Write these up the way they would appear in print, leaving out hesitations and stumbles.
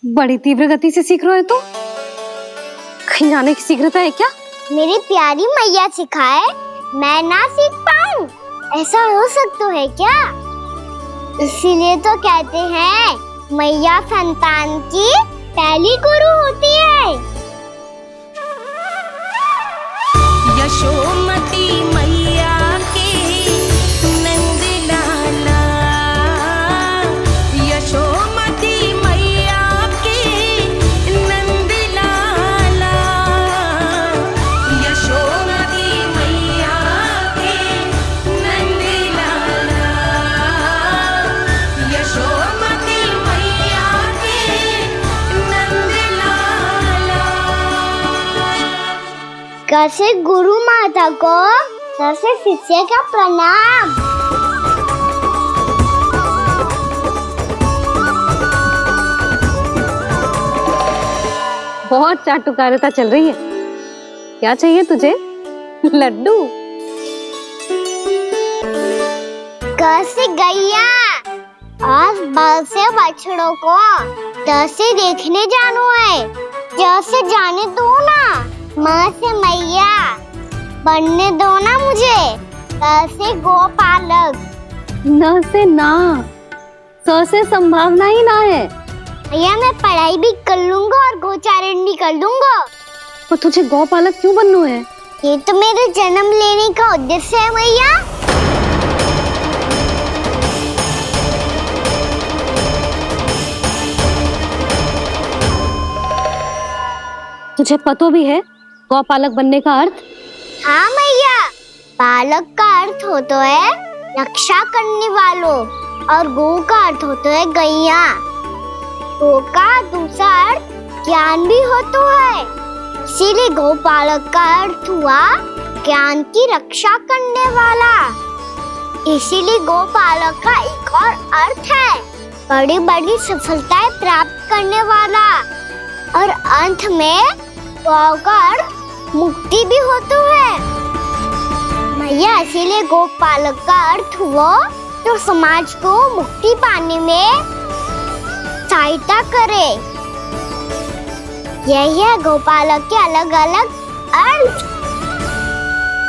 बड़ी तीव्र गति से सीख रहे हो तो कहीं जाने की शीघ्रता है क्या? मेरी प्यारी मैया सिखाए मैं ना सीख पाऊं, ऐसा हो सकता है क्या? इसीलिए तो कहते हैं मैया संतान की पहली गुरु होती है। यशोमती मैया के नंद लाला, यशोमती मैया के नंद लाला, यशोमती मैया के नंद लाला, यशोमती मैया के नंद लाला। कैसे गुरु माता को सबसे शिष्य का प्रणाम। बहुत चाटुकारिता चल रही है। क्या चाहिए तुझे? लड्डू? कैसे गैया आज बाल से बछड़ों को कैसे देखने जानो है, जैसे जाने दो ना, माँ से मैया बनने दो ना मुझे, कैसे गोपालक। न से ना, स से संभावना ही ना है। भैया मैं पढ़ाई भी कर लूंगा और गोचारण भी कर लूंगा। तो तुझे गौपालक क्यों बनना है? ये तो मेरे जन्म लेने का उद्देश्य है भैया। तुझे पतो भी है गौपालक बनने का अर्थ? हाँ मैया, पालक का अर्थ होता है रक्षा करने वालों और गौ का अर्थ होता है गैया। गौ का दूसरा अर्थ ज्ञान भी होता है, इसीलिए गौपालक का अर्थ हुआ ज्ञान की रक्षा करने वाला। इसीलिए गौपालक का एक और अर्थ है बड़ी बड़ी सफलताएं प्राप्त करने वाला, और अंत में गौ का अर्थ मुक्ति भी होता है। भैया इसीलिए गोपालक का अर्थ हुआ जो समाज को मुक्ति पाने में सहायता करे। यही है गोपालक के अलग अलग अर्थ।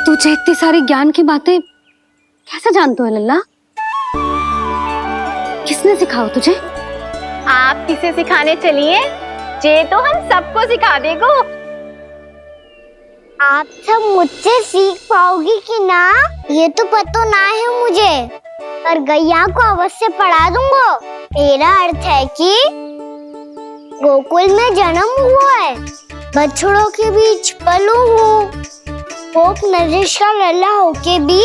तुझे इतनी सारी ज्ञान की बातें कैसे जानते हो लल्ला? किसने सिखाओ तुझे? आप किसे सिखाने चलिए, जे तो हम सबको सिखा देगो। आप सब मुझसे सीख पाओगी कि ना ये तो पता ना है मुझे, पर गैया को अवश्य पढ़ा दूंगा। मेरा अर्थ है कि गोकुल में जन्म हुआ है, बछड़ों के बीच पलू हूँ, गोप नरेश का लल्ला होके भी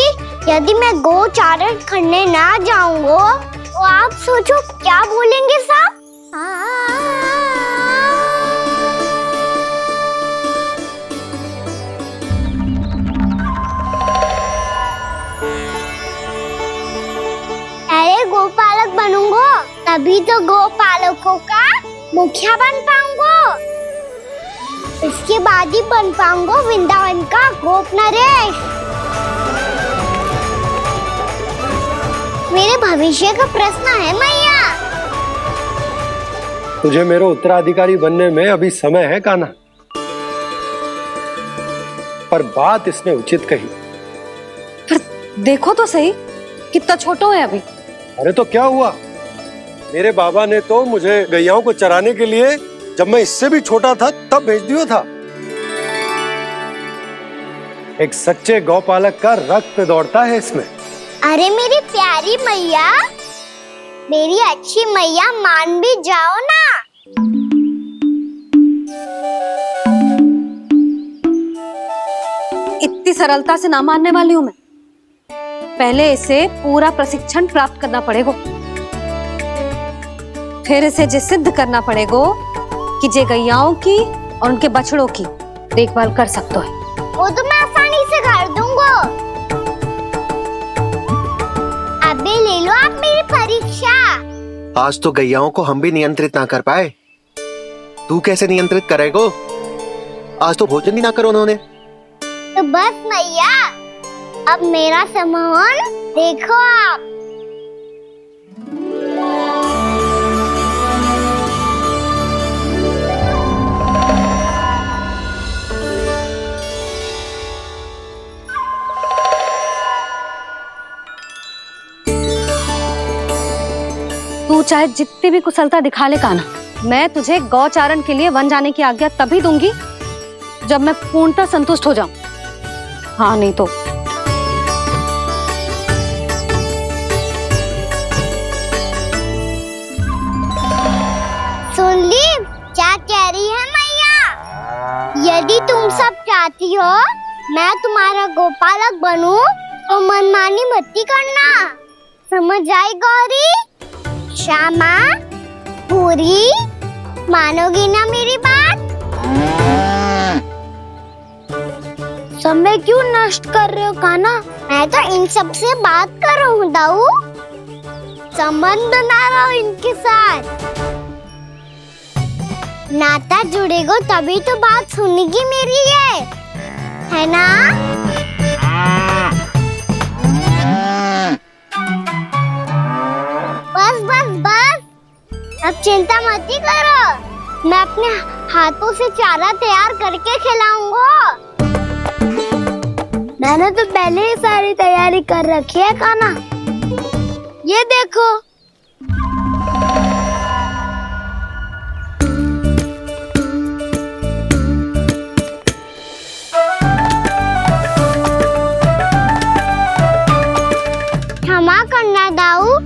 यदि मैं गोचारण करने ना जाऊंगा तो आप सोचो क्या बोलेंगे साहब? अरे गोपालक बनूंगा तभी तो गोपालकों का मुखिया बन पाऊंगा, इसके बाद ही बन पाऊंगा वृंदावन का गोप नरेश। मेरे भविष्य का प्रश्न है मैया। तुझे मेरे उत्तराधिकारी बनने में अभी समय है कान्हा, पर बात इसने उचित कही। पर देखो तो सही कितना छोटा है अभी। अरे तो क्या हुआ, मेरे बाबा ने तो मुझे गैयाओं को चराने के लिए जब मैं इससे भी छोटा था तब भेज दिया था। एक सच्चे गौपालक का रक्त दौड़ता है इसमें। अरे मेरी प्यारी मैया, मेरी अच्छी मैया, मान भी जाओ ना। इतनी सरलता से ना मानने वाली हूं मैं। पहले इसे पूरा प्रशिक्षण प्राप्त करना पड़ेगा, फिर इसे जे सिद्ध करना पड़ेगा कि जे गैयाओं की और उनके बछड़ों की देखभाल कर सकता है। वो तो मैं आसानी से कर दूंगा। अबे ले लो आप मेरी परीक्षा। आज तो गैयाओं को हम भी नियंत्रित ना कर पाए, तू कैसे नियंत्रित करेगो? आज तो भोजन ही ना करो उन्होंने। तो बस मैया, अब मेरा सम्मान देखो आप। चाहे जितनी भी कुशलता दिखा ले कान्हा, मैं तुझे गौचारण के लिए वन जाने की आज्ञा तभी दूंगी जब मैं पूर्णतः संतुष्ट हो जाऊं। हाँ नहीं तो सुन ली क्या कह रही है मैया? यदि तुम सब चाहती हो मैं तुम्हारा गोपालक बनूं तो मनमानी मत करना, समझ आई गौरी? श्यामा, पूरी, मानोगी ना मेरी बात? समय क्यों नष्ट कर रहे हो कान्हा? मैं तो इन सब से बात कर रहा हूँ दाऊ, संबंध बना रहा हूँ इनके साथ। नाता जुड़ेगा तभी तो बात सुनेगी मेरी है ना? बस बस बस, अब चिंता मत ही करो, मैं अपने हाथों से चारा तैयार करके खिलाऊंगा। मैंने तो पहले ही सारी तैयारी कर रखी है कान्हा, ये देखो। क्षमा करना दाऊ,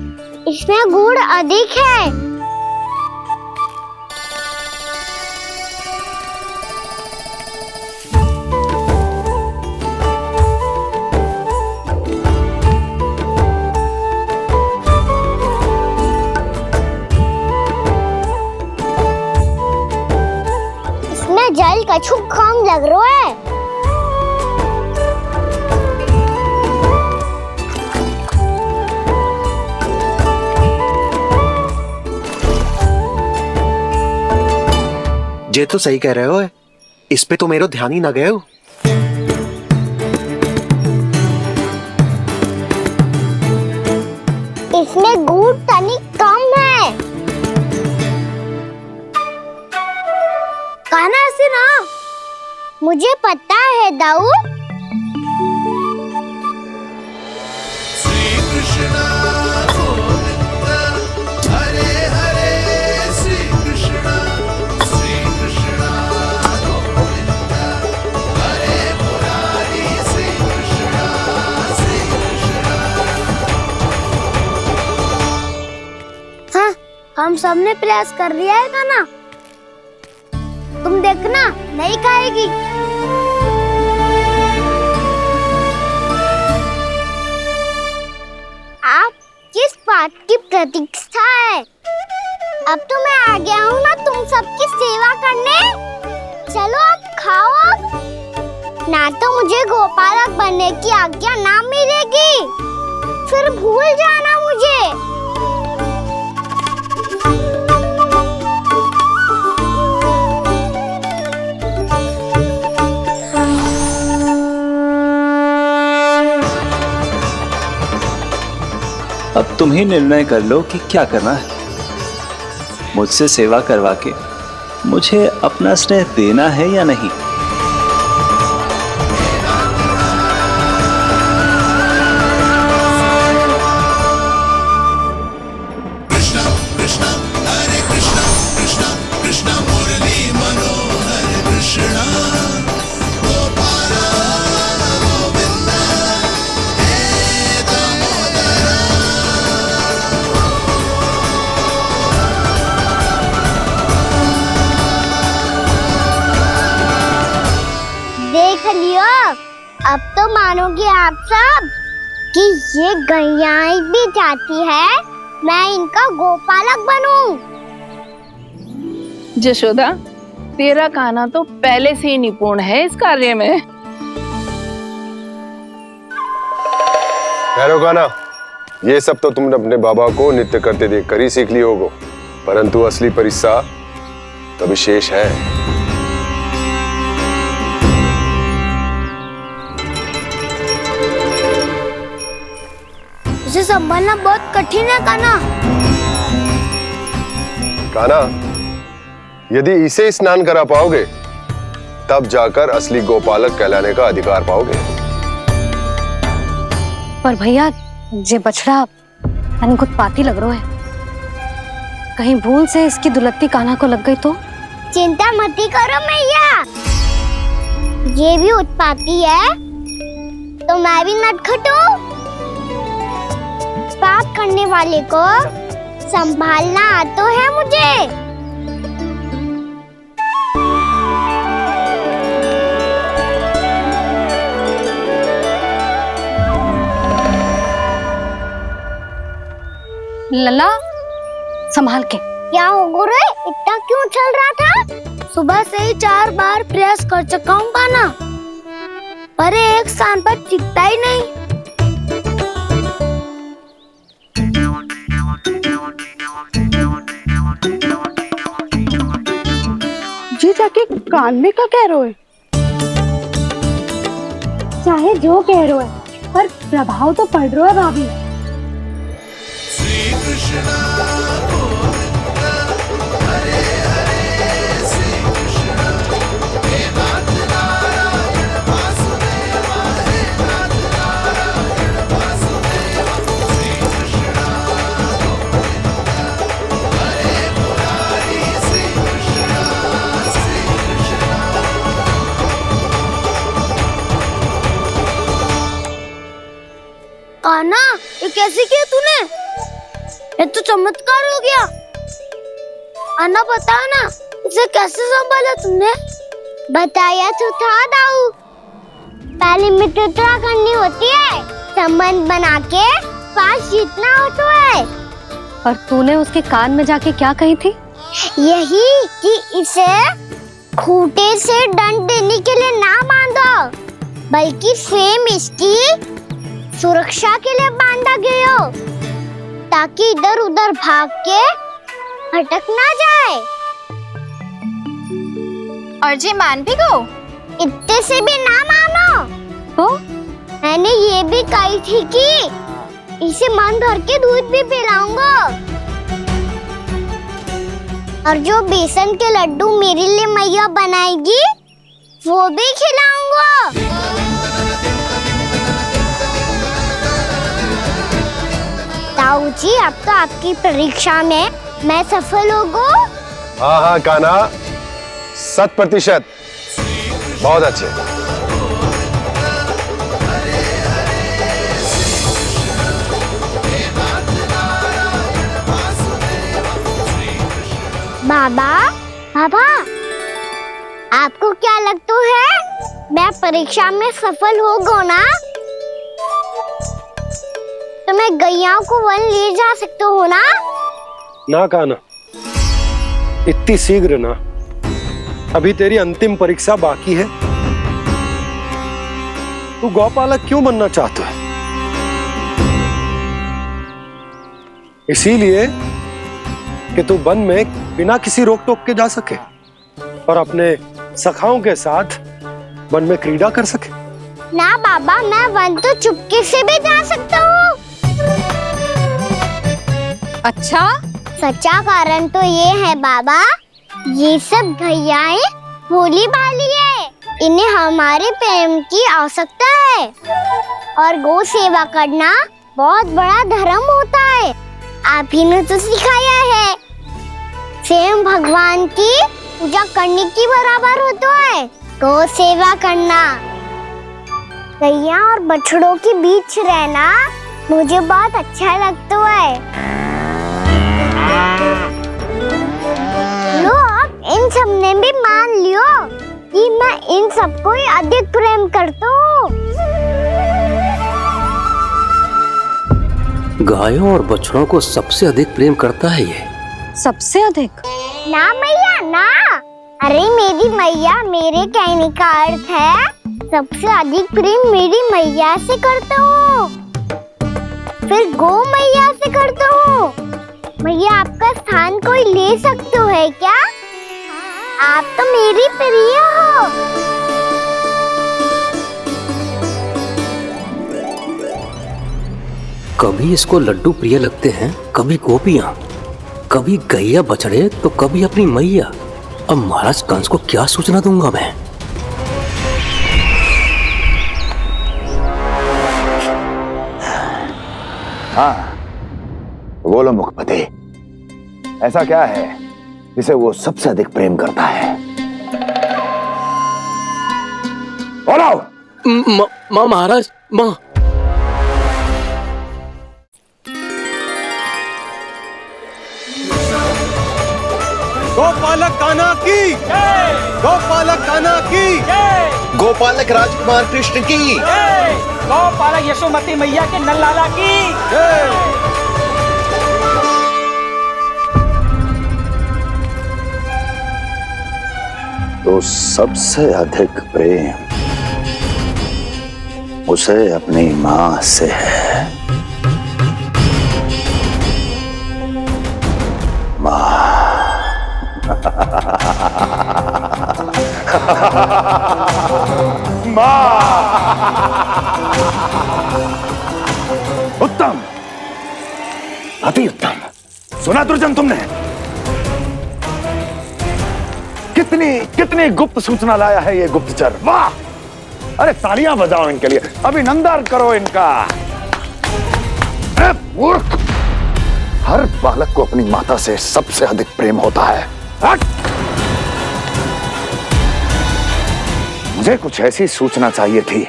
इसमें गुड़ अधिक है। इसमें जल कछु कम लग रहा है। ये तो सही कह रहे हो, इस पे तो मेरो ध्यान ही ना गए हो। इसमें गुड़ तनिक कम है। कान्हा ऐसे ना, मुझे पता है दाऊ। हम सबने प्रयास कर लिया है कान्हा, तुम देखना नहीं खाएगी। आप किस बात की प्रतीक्षा है? अब तो मैं आ गया हूँ ना तुम सबकी सेवा करने। चलो अब खाओ अब। ना तो मुझे गोपालक बनने की आज्ञा ना मिलेगी, फिर भूल जाना मुझे। अब तुम ही निर्णय कर लो कि क्या करना है। मुझसे सेवा करवा के मुझे अपना स्नेह देना है या नहीं। अब तो मानोगे आप सब कि ये गैयाएं भी चाहती है मैं इनका गोपालक बनूं। जशोदा, तेरा कान्हा तो पहले से ही निपुण है इस कार्य में। ठहरो कान्हा, ये सब तो तुमने अपने बाबा को नृत्य करते देख कर ही सीख ली होगो, परंतु असली परिश्रम तो विशेष है। उसे संभालना बहुत कठिन है कान्हा। कान्हा, यदि इसे स्नान करा पाओगे तब जाकर असली गोपालक कहलाने का अधिकार पाओगे। पर भैया, ये बछड़ा अनकुत पाती लग रहा है। कहीं भूल से इसकी दुलत्ती कान्हा को लग गई तो? चिंता मत करो मैया, ये भी उत्पाती है तो मैं भी नटखट हूँ। पाप करने वाले को संभालना आता है मुझे। लला संभाल के। क्या हो गुरु, इतना क्यों चल रहा था? सुबह से ही 4 बार प्रयास कर चुका हूँ कान्हा, पर एक स्थान पर टिकता ही नहीं। जी जाके कान में क्या कह रहे हो? चाहे जो कह रहे हो पर प्रभाव तो पड़ रहा है भाभी। कान्हा, ये कैसे किया तूने? ये तो चमत्कार हो गया। अन्ना बता ना, इसे कैसे संभाला तुमने? बताया तो था दाऊ, पहले मित्रता करनी होती है, संबंध बना के पास जीतना होता है। और तूने उसके कान में जाके क्या कही थी? यही कि इसे खूंटे से दंड देने के लिए ना बांधो, बल्कि स्वयं इसकी सुरक्षा के लिए बांधा गया हो, ताकि इधर उधर भाग के भटक ना जाए। और जी मान भी गो? इतने से भी ना मानो। तो मैंने ये भी कही थी कि इसे मन भर के दूध भी पिलाऊंगा, और जो बेसन के लड्डू मेरे लिए मैया बनाएगी वो भी खिलाऊंगा। ताऊ जी, अब तो आपकी परीक्षा में मैं सफल हो गया। हाँ हाँ कान्हा, 100%। बहुत अच्छे। बाबा, बाबा, आपको क्या लगता है मैं परीक्षा में सफल हो गया ना? तो मैं गैया को वन ले जा सकता हूँ ना? ना कान्हा, इतनी शीघ्र ना, अभी तेरी अंतिम परीक्षा बाकी है। तू गौपालक क्यों बनना चाहता है? इसीलिए कि तू वन में बिना किसी रोक टोक के जा सके और अपने सखाओं के साथ वन में क्रीड़ा कर सके। ना बाबा, मैं वन तो चुपके से भी जा सकता हूँ। अच्छा, सच्चा कारण तो ये है बाबा, ये सब गैयाएं भोली भाली है, इन्हें हमारे प्रेम की आवश्यकता है, और गौ सेवा करना बहुत बड़ा धर्म होता है। आप ही ने तो सिखाया है, स्वयं भगवान की पूजा करने की बराबर होता है गौ सेवा करना। गैया और बछड़ों के बीच रहना मुझे बहुत अच्छा लगता है। लो, अब इन सब ने भी मान लियो कि मैं इन सबको ही अधिक प्रेम करता हूँ। गायों और बछड़ों को सबसे अधिक प्रेम करता है ये। सबसे अधिक? ना मैया ना, अरे मेरी मैया, मेरे कहने का अर्थ है सबसे अधिक प्रेम मेरी मैया से करता हूँ, फिर गौ मैया से करता हूँ। मैया, आपका स्थान कोई ले सकते है क्या? आप तो मेरी प्रिय हो। कभी इसको लड्डू प्रिय लगते हैं, कभी गोपियां, कभी गैया बछड़े, तो कभी अपनी मैया। अब महाराज कंस को क्या सूचना दूंगा मैं? हाँ, बोलो मुखपति। ऐसा क्या है जिसे वो सबसे अधिक प्रेम करता है? बोलो। माँ महाराज, माँ। गोपालक कान्हा की, गोपालक कान्हा की, गोपालक राजकुमार कृष्ण की, गौपालक यशोमती मैया के नल्लाला की। तो सबसे अधिक प्रेम उसे अपनी मां से है। मां। मां। उत्तम, अति उत्तम। सुना दुर्जन तुमने? कितनी कितनी गुप्त सूचना लाया है ये गुप्तचर। वाह! अरे तालियां बजाओ इनके लिए, अभिनंदन करो इनका। अरे मूर्ख! हर बालक को अपनी माता से सबसे अधिक प्रेम होता है। हट! मुझे कुछ ऐसी सूचना चाहिए थी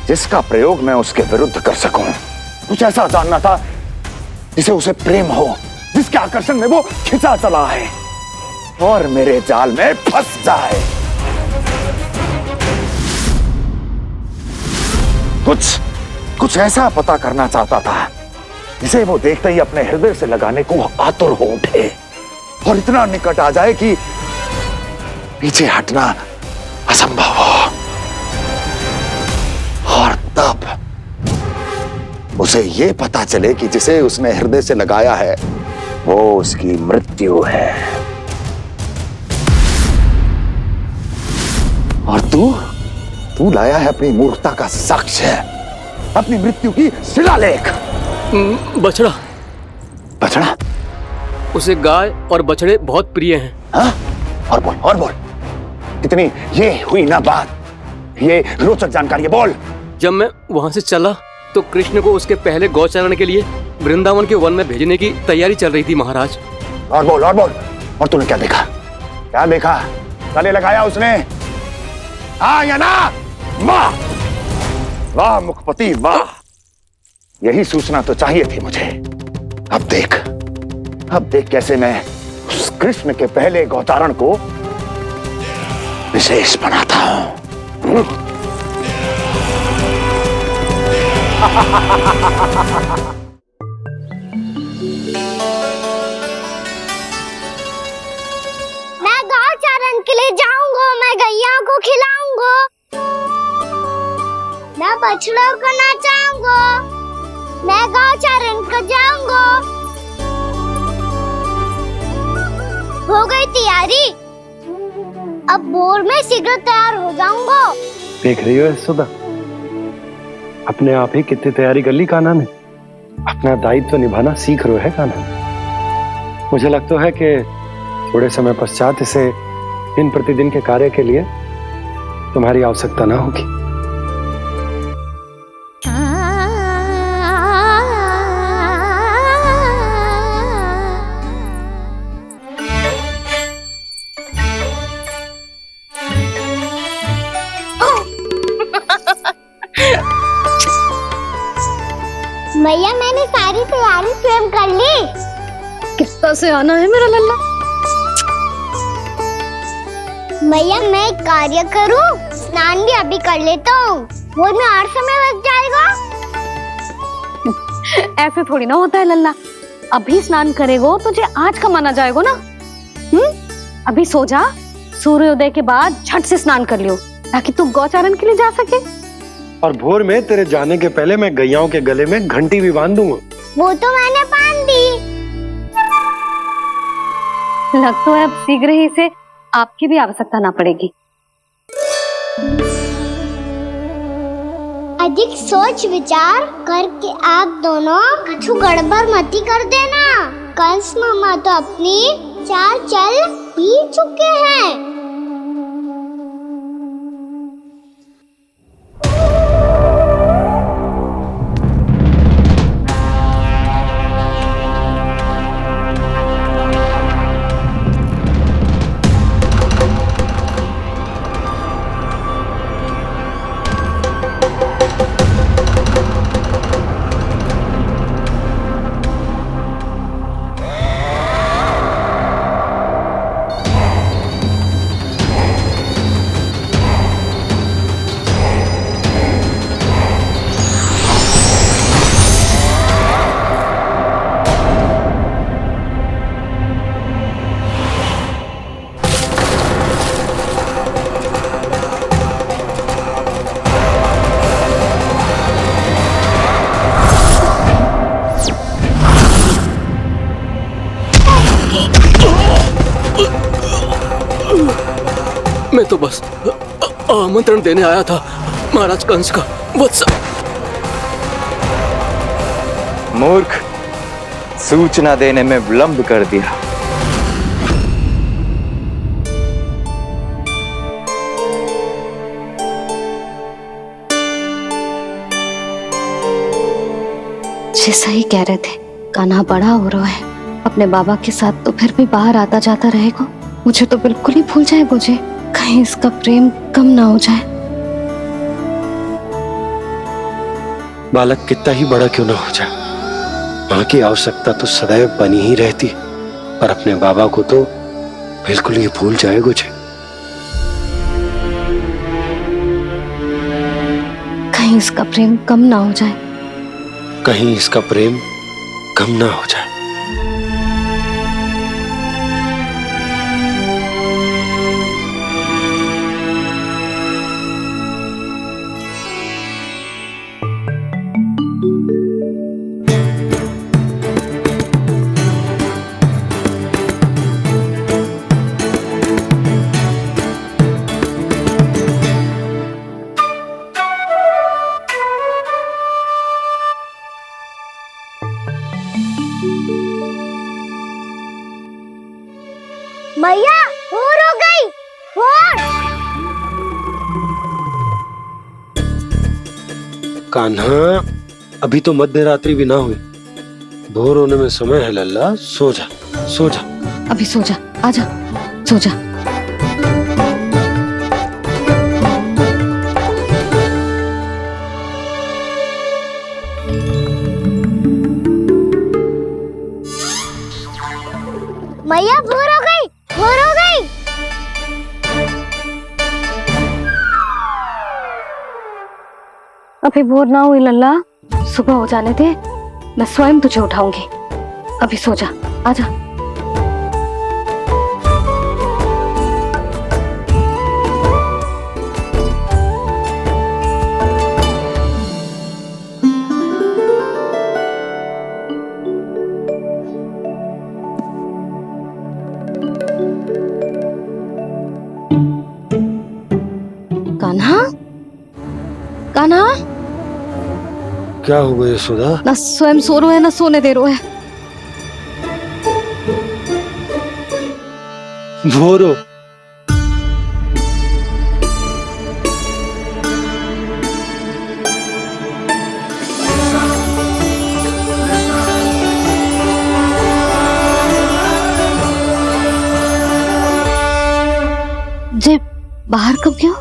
जिसका प्रयोग मैं उसके विरुद्ध कर सकूं। कुछ ऐसा जानना था जिसे उसे प्रेम हो, जिसके आकर्षण में वो खिंचा चला है और मेरे जाल में फंस जाए। कुछ ऐसा पता करना चाहता था जिसे वो देखते ही अपने हृदय से लगाने को आतुर हो उठे और इतना निकट आ जाए कि पीछे हटना असंभव हो। और तब उसे ये पता चले कि जिसे उसने हृदय से लगाया है वो उसकी मृत्यु है। और तू लाया है अपनी मूर्खता का साक्ष्य, अपनी मृत्यु की शिलालेख। बछड़ा। बछड़ा? उसे गाय और बछड़े बहुत प्रिय हैं। हाँ? और बोल। कितनी ये हुई ना बात, ये रोचक जानकारी है, बोल। जब मैं वहाँ से चला तो कृष्ण को उसके पहले गौचारण के लिए वृंदावन के वन में भेजने की तैयारी चल रही थी महाराज। और बोल। और तूने क्या देखा? गले लगाया उसने? हाँ या ना? वाह वाह मुखपति वाह! यही सूचना तो चाहिए थी मुझे। अब देख कैसे मैं उस कृष्ण के पहले गौतारण को विशेष बनाता हूं। मैं गौचारण के लिए जाऊंगा, मैं गैया को खिलाऊंगा, मैं बछड़ों को नचाऊंगा, मैं गौचारण को जाऊंगा। हो गई तैयारी, अब भोर में शीघ्र तैयार हो जाऊंगा। देख रही हो यशोदा, अपने आप ही कितनी तैयारी कर ली कान्हा ने। अपना दायित्व निभाना सीख रहे है कान्हा। मुझे लगता है कि थोड़े समय पश्चात इसे दिन प्रतिदिन के कार्य के लिए तुम्हारी आवश्यकता ना होगी। भैया मैंने सारी तैयारी स्वयं कर ली। कितना से आना है मेरा लल्ला? भैया मैं एक कार्य करूं, स्नान भी अभी कर लेता हूँ, वो में और समय लग जाएगा। ऐसे थोड़ी ना होता है लल्ला, अभी स्नान करेगो तुझे आज कमाना जाएगो ना। अभी सो जा, सूर्योदय के बाद झट से स्नान कर लियो ताकि तू गौचारण के लिए जा सके। और भोर में तेरे जाने के पहले मैं गैयाओं के गले में घंटी भी बांध दूंगा। वो तो मैंने बांध दी। लग तो है अब शीघ्र ही से आपकी भी आवश्यकता ना पड़ेगी। अधिक सोच विचार करके आप दोनों कछु गड़बड़ मती कर देना। कंस मामा तो अपनी चाल चल ही चुके हैं। मैं तो बस आमंत्रण देने आया था महाराज कंस का। वत्स मूर्ख, सूचना देने में विलंब कर दिया। जी सही कह रहे थे, कान्हा बड़ा हो रहा है, अपने बाबा के साथ तो फिर भी बाहर आता जाता रहेगा। मुझे तो बिल्कुल ही भूल जाएगा जी, कहीं इसका प्रेम कम ना हो जाए। बालक कितना ही बड़ा क्यों ना हो जाए, माँ की आवश्यकता तो सदैव बनी ही रहती, पर अपने बाबा को तो बिल्कुल ही भूल जाएगा मुझे। कहीं इसका प्रेम कम ना हो जाए, कहीं इसका प्रेम कम ना हो जाए। मैया भोर हो गई, भोर। कान्हा, अभी तो मध्य रात्रि भी ना हुई, भोर होने में समय है लल्ला, सो जा सो जा। अभी सो जा, आजा सो जा। मैया भोर हो गई, भोर हो गई। अभी भोर ना हुई लल्ला, सुबह हो जाने दे, मैं स्वयं तुझे उठाऊंगी। अभी सो जा, आजा। कान्हा, कान्हा, क्या हो गया यशोदा? ना स्वयं सो रहे है ना सोने दे रहे है। भोरो जे बाहर कब गयो?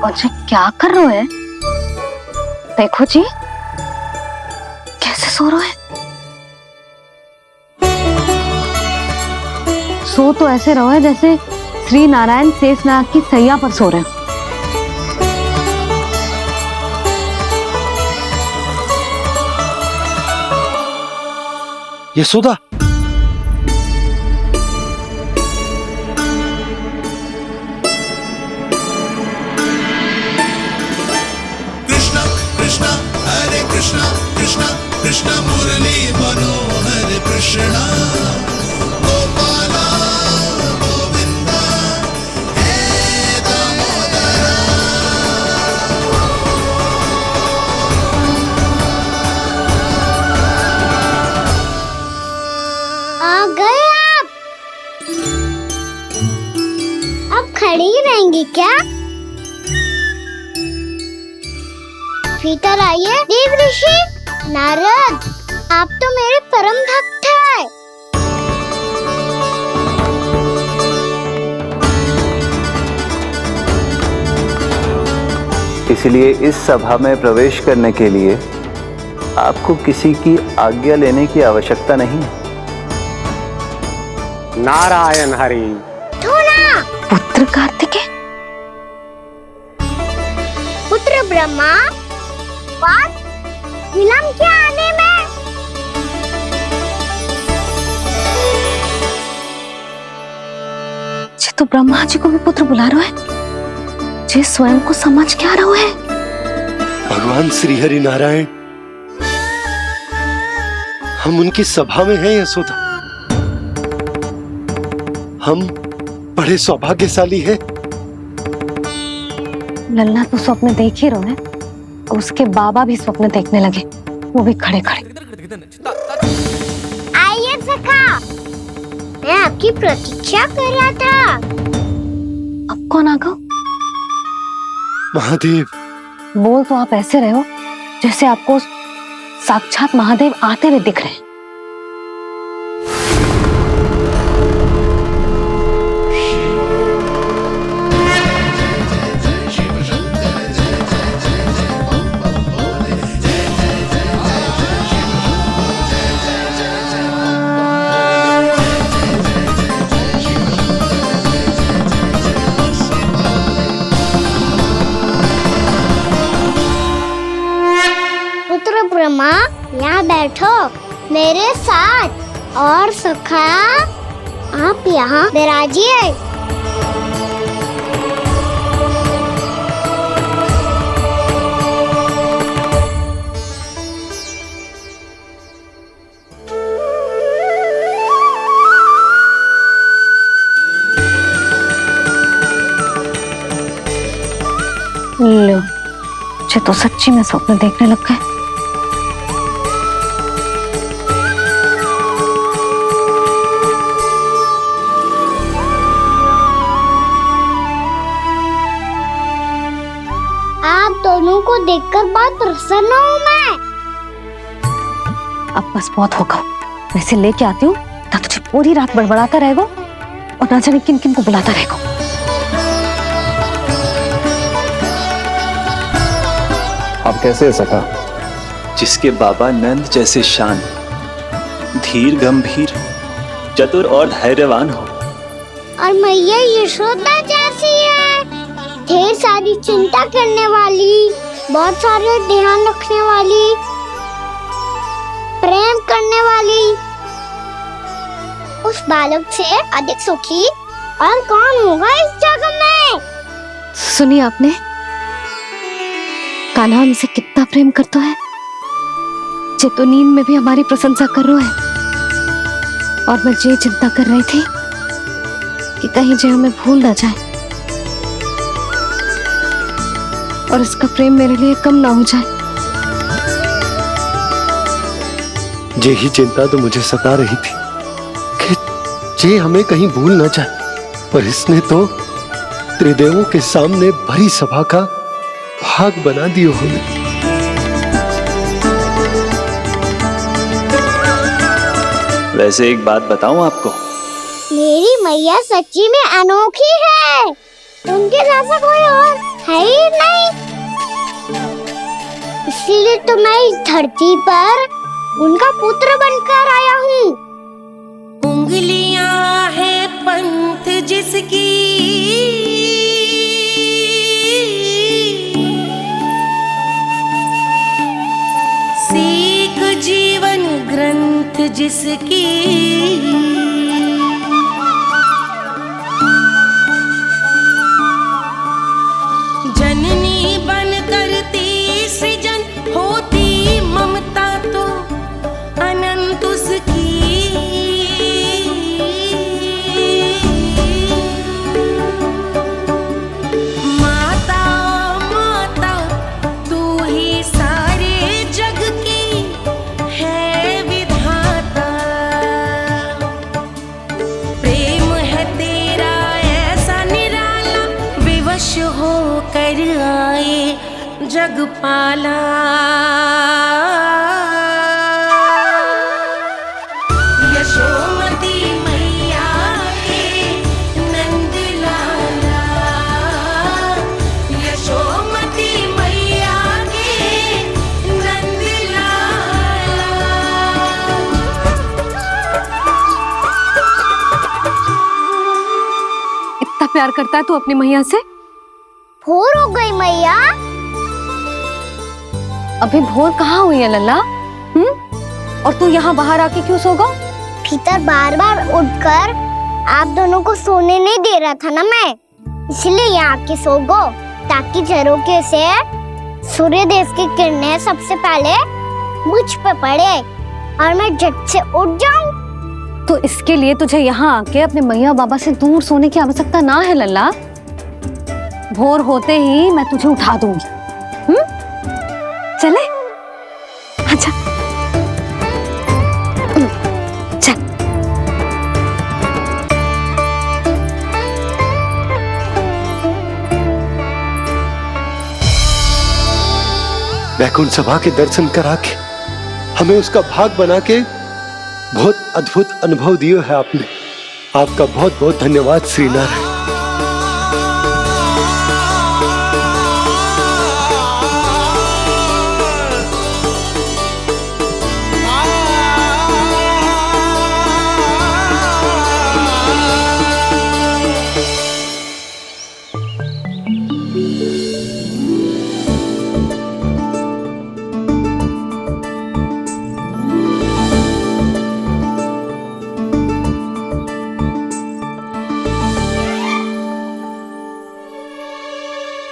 और जे क्या कर रहे है? देखो जी, कैसे सो रहे है। सो तो ऐसे रहो है जैसे श्री नारायण शेषनाग की सैया पर सो रहे हैं। यशोदा, कृष्ण कृष्ण हरे कृष्ण कृष्ण कृष्ण मुरली मनोहर कृष्ण गोपाला गोविंदा हे दामोदरा। आ गए आप। अब खड़ी रहेंगी क्या? भीतर आइए। देव ऋषि नारद, आप तो मेरे परम भक्त हैं। इसलिए इस सभा में प्रवेश करने के लिए आपको किसी की आज्ञा लेने की आवश्यकता नहीं है। नारायण हरि। धुना पुत्र कार्तिकेय, पुत्र ब्रह्मा, बात विलंब क्या आने में? ये तो ब्रह्मा जी को भी पुत्र बुला रहे है, जे स्वयं को समझ क्या रहे है। भगवान श्री हरि नारायण, हम उनकी सभा में हैं यशोदा, हम बड़े सौभाग्यशाली हैं। लल्ला तो स्वप्न देख ही रहे हैं, उसके बाबा भी स्वप्न देखने लगे, वो भी खड़े खड़े। आइए सखा, मैं आपकी प्रतीक्षा कर रहा था। अब कौन आ गया? महादेव। बोल तो आप ऐसे रहे हो जैसे आपको साक्षात महादेव आते हुए दिख रहे हैं। पुत्र ब्रह्मा, यहाँ बैठो मेरे साथ, और सखा आप यहाँ विराजिए। लो, मुझे तो सच्ची में स्वप्न देखने लग गए। आप दोनों को देखकर बहुत प्रसन्न हूँ मैं। अब बस बहुत होगा, वैसे लेके आती हूँ ना, तुझे पूरी रात बड़बड़ाता रहेगा और ना जाने किन किन को बुलाता रहेगा। आप कैसे है सखा? जिसके बाबा नंद जैसे शान, धीर गंभीर, चतुर और धैर्यवान हो, और मैया यशोदा जैसी है, ढेर सारी चिंता करने वाली, बहुत सारे ध्यान रखने वाली, प्रेम करने वाली। उस बालक से अधिक सुखी और कौन होगा इस जग में? सुनिए आपने, कान्हा हमसे कितना प्रेम करता है, जे तो नींद में भी हमारी प्रशंसा कर रहा है। और मैं ये चिंता कर रही थी कि कहीं जे हमें भूल ना जाए और इसका प्रेम मेरे लिए कम ना हो जाए। यही चिंता तो मुझे सता रही थी कि जे हमें कहीं भूल ना जाए, पर इसने तो त्रिदेवों के सामने भरी सभा का भाग बना दियो हमें। वैसे एक बात बताऊं आपको, मेरी मैया सच्ची में अनोखी है, उनके जैसा कोई और है ही नहीं। इसलिए तो मैं इस धरती पर उनका पुत्र बनकर आया हूँ। उंगलियां है पंथ जिसकी, सीख जीवन ग्रंथ जिसकी, जननी बन करती सृजन, होती ममता तो अनंत उसकी। माता माता तू ही सारे जग की है विधाता, प्रेम है तेरा ऐसा निराला, विवश हो कर आए जग पाला। यशोमती मैया के नंद लाला, यशोमती मैया के नंद लाला। इतना प्यार करता है तू अपनी मैया से? भोर हो गई मैया। अभी भोर कहाँ हुई है लल्ला? और तू यहाँ बाहर आके क्यों सो गया? भीतर बार बार उठकर आप दोनों को सोने नहीं दे रहा था ना मैं, इसलिए यहाँ आके सो गो, ताकि झरोखे से सूर्य देव की किरणें सबसे पहले मुझ पे पड़े और मैं झट से उठ जाऊं। तो इसके लिए तुझे यहाँ आके अपने मैया बाबा से दूर सोने की आवश्यकता ना है लल्ला। भोर होते ही मैं तुझे उठा दूंगी। चले? अच्छा चल। वैकुंठ सभा के दर्शन करा के हमें उसका भाग बना के बहुत अद्भुत अनुभव दिए है आपने। आपका बहुत बहुत धन्यवाद श्रीनारायण।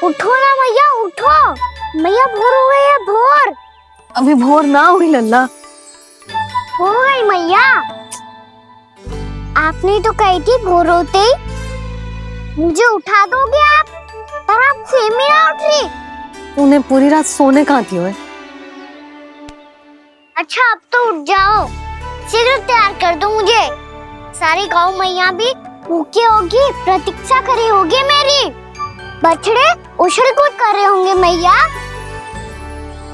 उठो ना मैया, उठो। मैया भोर हो गई है, भोर। अभी भोर ना हुई लल्ला। हो गई मैया। आपने तो कही थी भोर होते ही मुझे उठा दोगे आप, पर आप सेम ही ना उठ रही। तूने पूरी रात सोने कहाँ थी ओए? अच्छा अब तो उठ जाओ, शीघ्र तैयार कर दो मुझे। सारी गाँव मैया भी भूखी होगी, प्रतीक्षा करी होगी मेरी। बछड़े उछल कूद कर रहे होंगे मैया।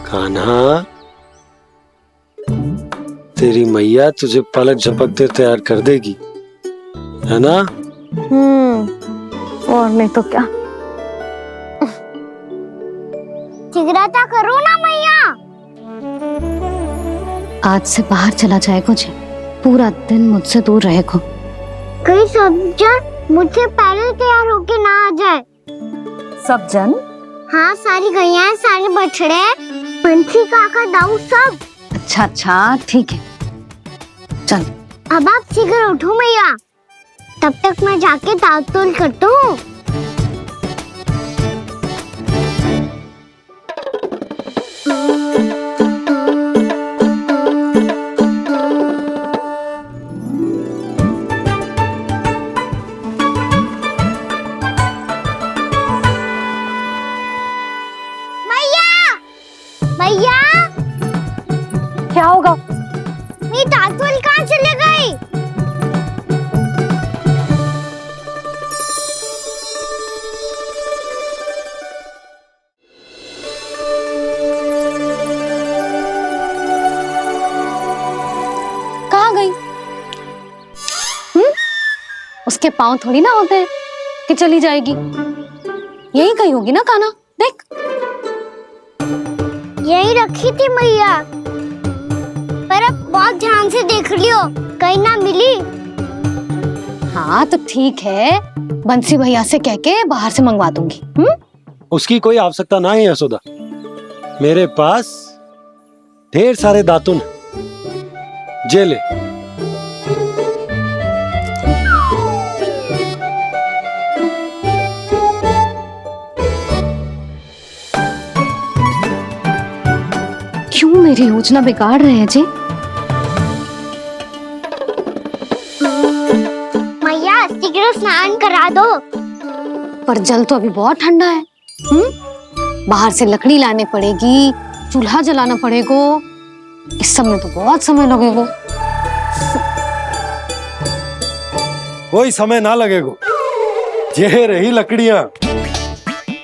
कान्हा, तेरी मैया तुझे पलक झपकते तैयार कर देगी, है ना? और नहीं तो क्या। शीघ्रता करो ना मैया। आज से बाहर चला जाएगा जी, पूरा दिन मुझसे दूर रहेगा। कहीं सब जन मुझसे पहले तैयार होके ना आ जाए। सब जन? हाँ, सारी गैया, सारे बछड़े, पंछी, काका, दाऊ सब। अच्छा अच्छा ठीक है, चल। अब आप शीघ्र उठो मैया, तब तक मैं जाके ताल-तोल करता हूँ। मैया, क्या होगा? मेरी ताल-तोल कहाँ चले गई? कहाँ गई? उसके पाँव थोड़ी ना होते हैं कि चली जाएगी। यही कहीं होगी ना कान्हा, देख। यही रखी थी मैया, पर अब बहुत ध्यान से देख लियो, कहीं ना मिली। हाँ तो ठीक है, बंसी भैया से कह के बाहर से मंगवा दूंगी। उसकी कोई आवश्यकता ना है यशोदा, मेरे पास ढेर सारे दातुन हैं। जे ले। क्यों मेरी योजना बिगाड़ रहे हैं जी? मैया शीघ्र स्नान करा दो। पर जल तो अभी बहुत ठंडा है। बाहर से लकड़ी लाने पड़ेगी, चूल्हा जलाना पड़ेगा। इस सब में तो बहुत समय लगेगा। कोई समय ना लगेगा, ये रही लकड़ियां।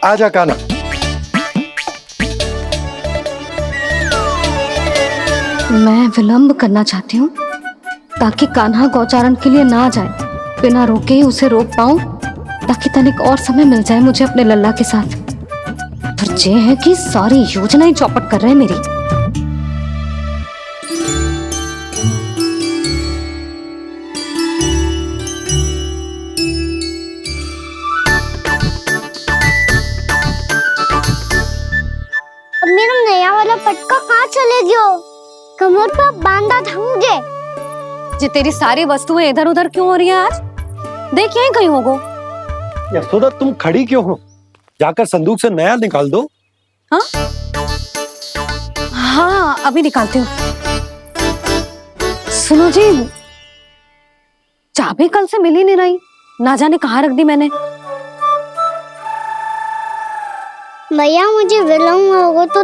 आजा कान्हा। मैं विलंब करना चाहती हूँ ताकि कान्हा गौचारण के लिए ना जाए। बिना रोके ही उसे रोक पाऊं, ताकि तनिक और समय मिल जाए मुझे अपने लल्ला के साथ। पर ये है कि सारी योजना ही चौपट कर रहे हैं मेरी। अब मेरा नया वाला पटका कहाँ चले गयो? कमर पर बांधा था मुझे। जी तेरी सारी वस्तुएं इधर उधर क्यों हो रही है आज? देख यहीं कहीं होगो। यशोदा तुम खड़ी क्यों हो? जाकर संदूक से नया निकाल दो। हाँ हाँ, अभी निकालती हूँ। सुनो जी, चाबी कल से मिल ही नहीं रही, ना जाने कहाँ रख दी मैंने। भैया मुझे विलम्ब होगा तो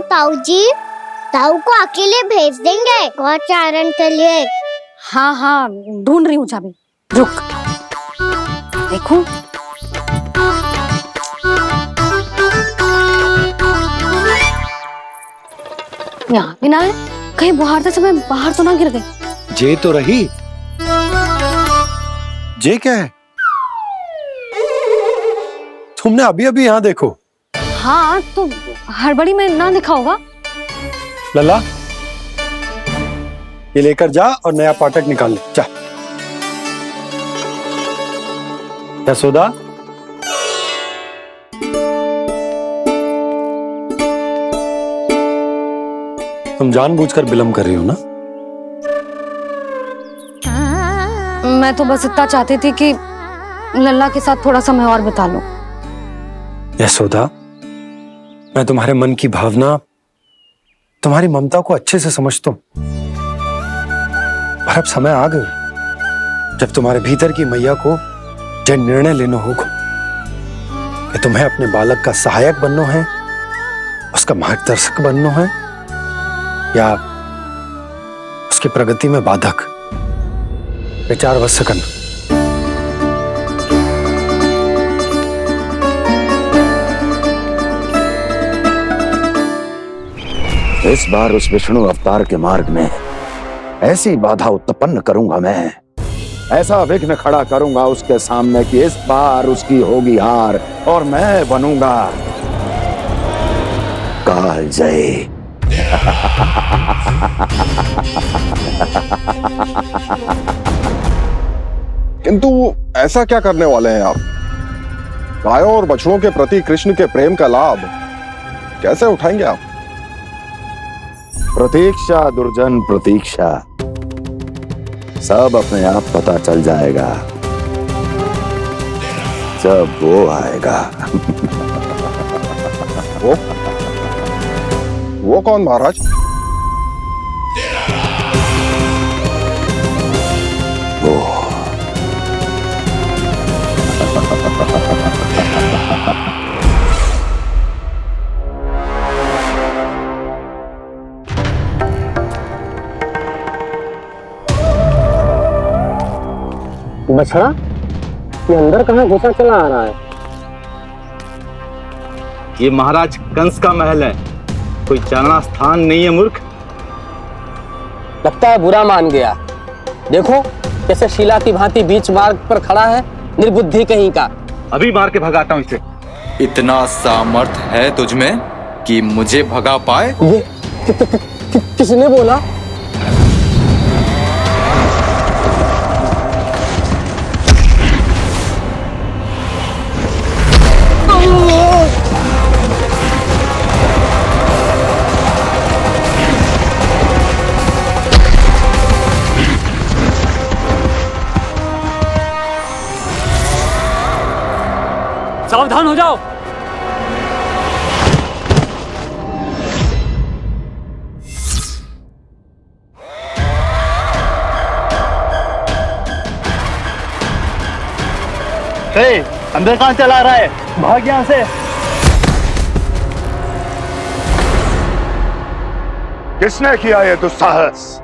ताऊ को अकेले भेज देंगे गौचारण के लिए। हाँ हाँ ढूंढ रही हूँ चाबी, रुक। देखो यहाँ भी ना है, कहीं बाहर समय बाहर तो ना गिर गई। जे तो रही। जे क्या है? तुमने अभी अभी यहाँ देखो। हाँ तो हड़बड़ी में ना दिखा होगा। लल्ला ये लेकर जा और नया पाठक निकाल ले, जा। यशोदा तुम जानबूझकर विलम्ब कर रही हो ना? मैं तो बस इतना चाहती थी कि लल्ला के साथ थोड़ा समय और बिता लूं। यशोदा मैं तुम्हारे मन की भावना, तुम्हारी ममता को अच्छे से समझता हूं, पर अब समय आ गया जब तुम्हारे भीतर की मैया को यह निर्णय लेना होगा कि तुम्हें अपने बालक का सहायक बनना है, उसका मार्गदर्शक बनना है, या उसकी प्रगति में बाधक। विचार अवश्य करना। इस बार उस विष्णु अवतार के मार्ग में ऐसी बाधा उत्पन्न करूंगा मैं, ऐसा विघ्न खड़ा करूंगा उसके सामने कि इस बार उसकी होगी हार और मैं बनूंगा कालजयी। किंतु ऐसा क्या करने वाले हैं आप? गायों और बछड़ों के प्रति कृष्ण के प्रेम का लाभ कैसे उठाएंगे आप? प्रतीक्षा दुर्जन प्रतीक्षा, सब अपने आप पता चल जाएगा जब वो आएगा। वो कौन महाराज? वो बछड़ा ये अंदर कहाँ घुसा चला आ रहा है? ये महाराज कंस का महल है, कोई चलना स्थान नहीं है मूर्ख। लगता है बुरा मान गया। देखो कैसे शिला की भांति बीच मार्ग पर खड़ा है, निर्बुद्धि कहीं का। अभी मार के भगाता हूँ इसे। इतना सामर्थ है तुझमें कि मुझे भगा पाए? ये किसने बोला? सावधान हो जाओ। अंदर कहाँ चला रहा है? भाग यहाँ से। किसने किया ये दुस्साहस?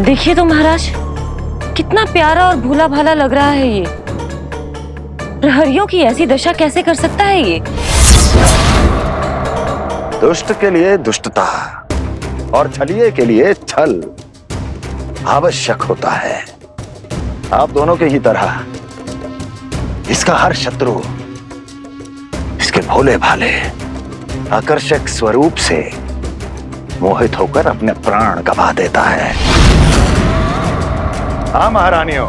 देखिए तो महाराज, कितना प्यारा और भोला भाला लग रहा है ये। प्रहरियों की ऐसी दशा कैसे कर सकता है ये? दुष्ट के लिए दुष्टता और छलिए के लिए छल आवश्यक होता है। आप दोनों के ही तरह इसका हर शत्रु इसके भोले भाले आकर्षक स्वरूप से मोहित होकर अपने प्राण गवा देता है। हाँ महारानियों,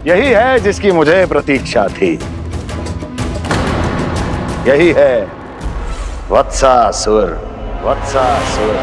यही है जिसकी मुझे प्रतीक्षा थी। यही है वत्सासुर। वत्सासुर